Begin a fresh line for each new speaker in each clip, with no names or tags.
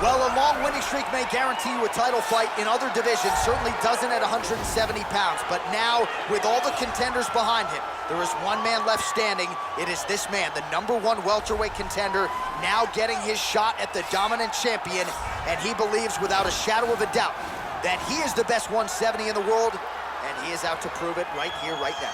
Well, a long winning streak may guarantee you a title fight in other divisions, certainly doesn't at 170 pounds. But now, with all the contenders behind him, there is one man left standing. It is this man, the #1 welterweight contender, now getting his shot at the dominant champion. And he believes without a shadow of a doubt that he is the best 170 in the world, and he is out to prove it right here, right now.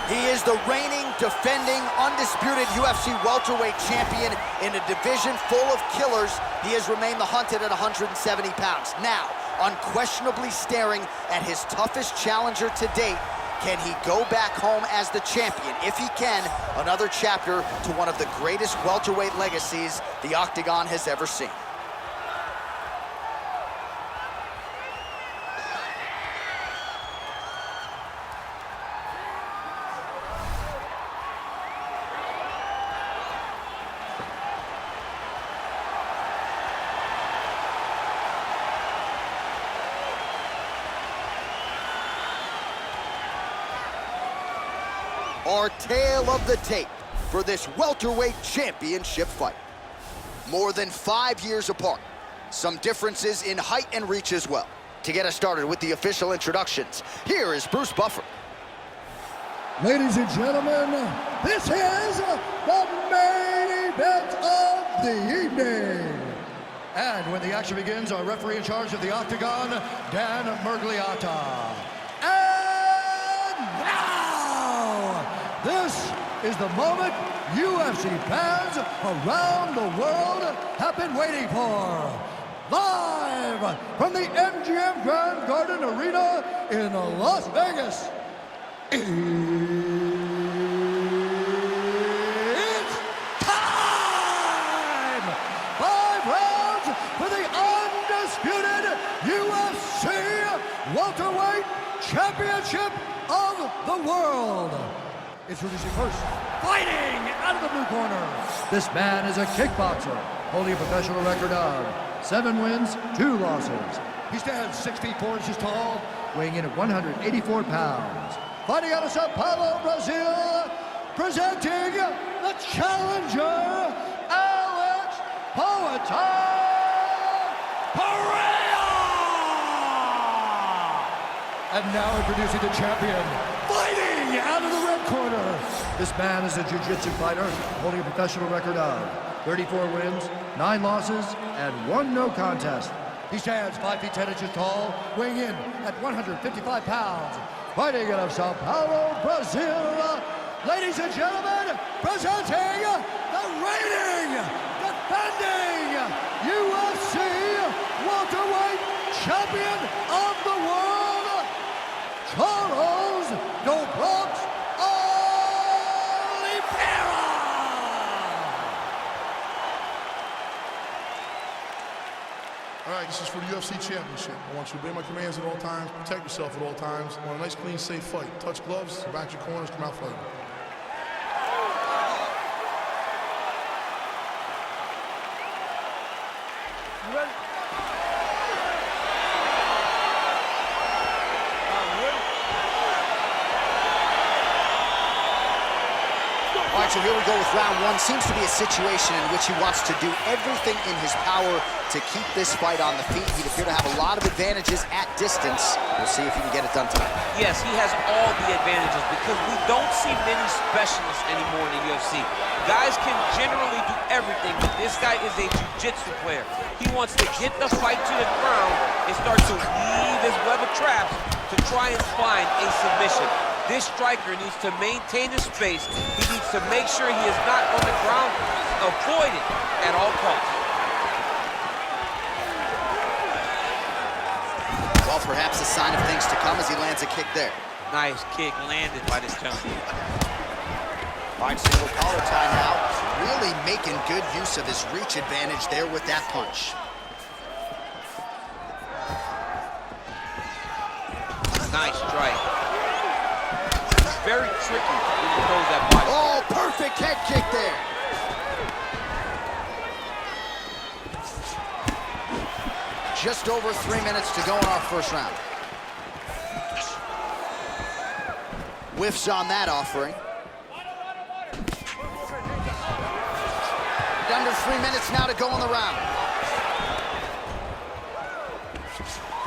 He is the reigning, defending, undisputed UFC welterweight champion in a division full of killers. He has remained the hunted at 170 pounds. Now, unquestionably staring at his toughest challenger to date. Can he go back home as the champion? If he can, another chapter to one of the greatest welterweight legacies the Octagon has ever seen. Our tale of the tape for this welterweight championship fight. More than 5 years apart. Some differences in height and reach as well. To get us started with the official introductions, here is Bruce Buffer.
Ladies and gentlemen, this is the main event of the evening. And when the action begins, our referee in charge of the Octagon, Dan Mergliata. And now, this is the moment UFC fans around the world have been waiting for. Live from the MGM Grand Garden Arena in Las Vegas. It's time! 5 rounds for the undisputed UFC welterweight championship of the world. Introducing first, fighting out of the blue corner. This man is a kickboxer, holding a professional record of 7 wins, 2 losses. He stands 6 feet 4 inches tall, weighing in at 184 pounds. Fighting out of Sao Paulo, Brazil, presenting the challenger, Alex Pereira! And now introducing the champion, fighting out of the red corner. This man is a jiu-jitsu fighter, holding a professional record of 34 wins, 9 losses, and 1 no contest. He stands 5 feet 10 inches tall, weighing in at 155 pounds. Fighting out of Sao Paulo, Brazil, ladies and gentlemen, presenting the reigning, defending UFC welterweight champion of the world, Charles Oliveira!
All right, this is for the UFC Championship. I want you to obey my commands at all times, protect yourself at all times. I want a nice, clean, safe fight. Touch gloves, back your corners, come out fighting.
You ready? All right, so here we go with round 1. Seems to be a situation in which he wants to do everything in his power to keep this fight on the feet. He'd appear to have a lot of advantages at distance. We'll see if he can get it done tonight.
Yes, he has all the advantages because we don't see many specialists anymore in the UFC. Guys can generally do everything, but this guy is a jiu-jitsu player. He wants to get the fight to the ground and start to weave his web of traps to try and find a submission. This striker needs to maintain his space. He needs to make sure he is not on the ground, avoid it at all costs.
Well, perhaps a sign of things to come as he lands a kick there.
Nice kick landed by this gentleman.
All right, single collar tie now. Really making good use of his reach advantage there with that punch.
Nice strike. He's very tricky when he throws that body.
Oh, perfect head kick there. Just over 3 minutes to go in our first round. Whiffs on that offering. Under 3 minutes now to go in the round.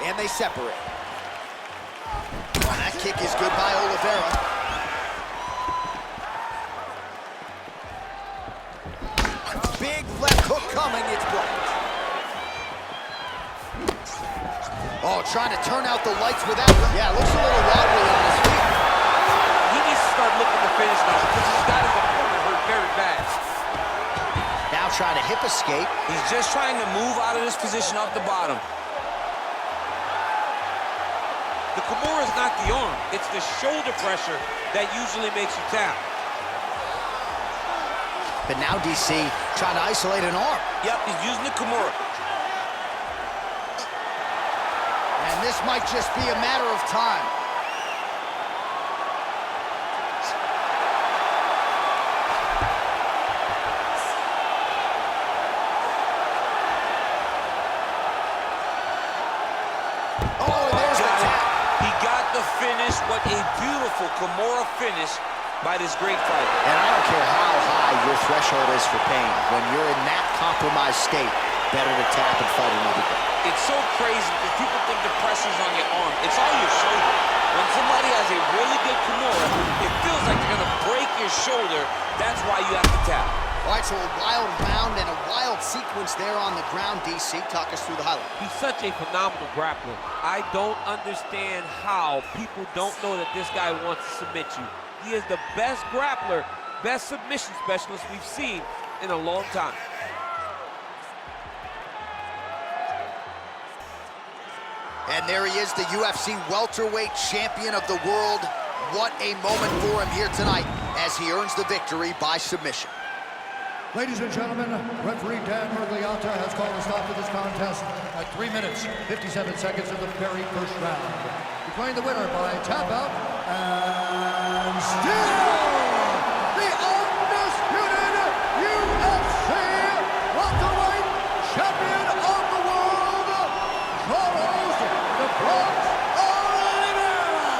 And they separate. That kick is good by Oliveira. Big left hook coming, it's blocked. Oh, trying to turn out the lights with that. Yeah, looks a little wobbly on his feet.
He needs to start looking to finish now because he's got his opponent hurt very bad.
Now trying to hip escape.
He's just trying to move out of this position off the bottom. The Kimura is not the arm. It's the shoulder pressure that usually makes you tap.
But now DC trying to isolate an arm.
Yep, he's using the Kimura.
And this might just be a matter of time.
Finish, what a beautiful Kimura finish by this great fighter.
And I don't care how high your threshold is for pain. When you're in that compromised state, better to tap and fight another day.
It's so crazy because people think the pressure's on your arm. It's on your shoulder. When somebody has a really good Kimura, it feels like they're going to break your shoulder. That's why you have to tap.
All right, so a wild round and a wild sequence there on the ground, DC. Talk us through the highlight.
He's such a phenomenal grappler. I don't understand how people don't know that this guy wants to submit you. He is the best grappler, best submission specialist we've seen in a long time.
And there he is, the UFC welterweight champion of the world. What a moment for him here tonight as he earns the victory by submission.
Ladies and gentlemen, referee Dan Mergliata has called a stop to this contest at 3 minutes, 57 seconds of the very first round. Declaring the winner by tap out, and still the undisputed UFC welterweight champion of the world, Charles the Bronx Oliveira.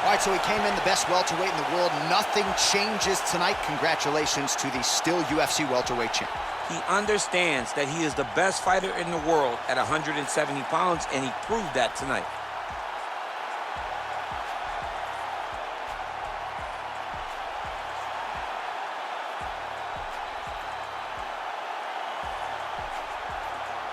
All right, so he came in the best welterweight in the world. Nothing changes tonight. Congratulations to the still UFC welterweight champ.
He understands that he is the best fighter in the world at 170 pounds, and he proved that tonight.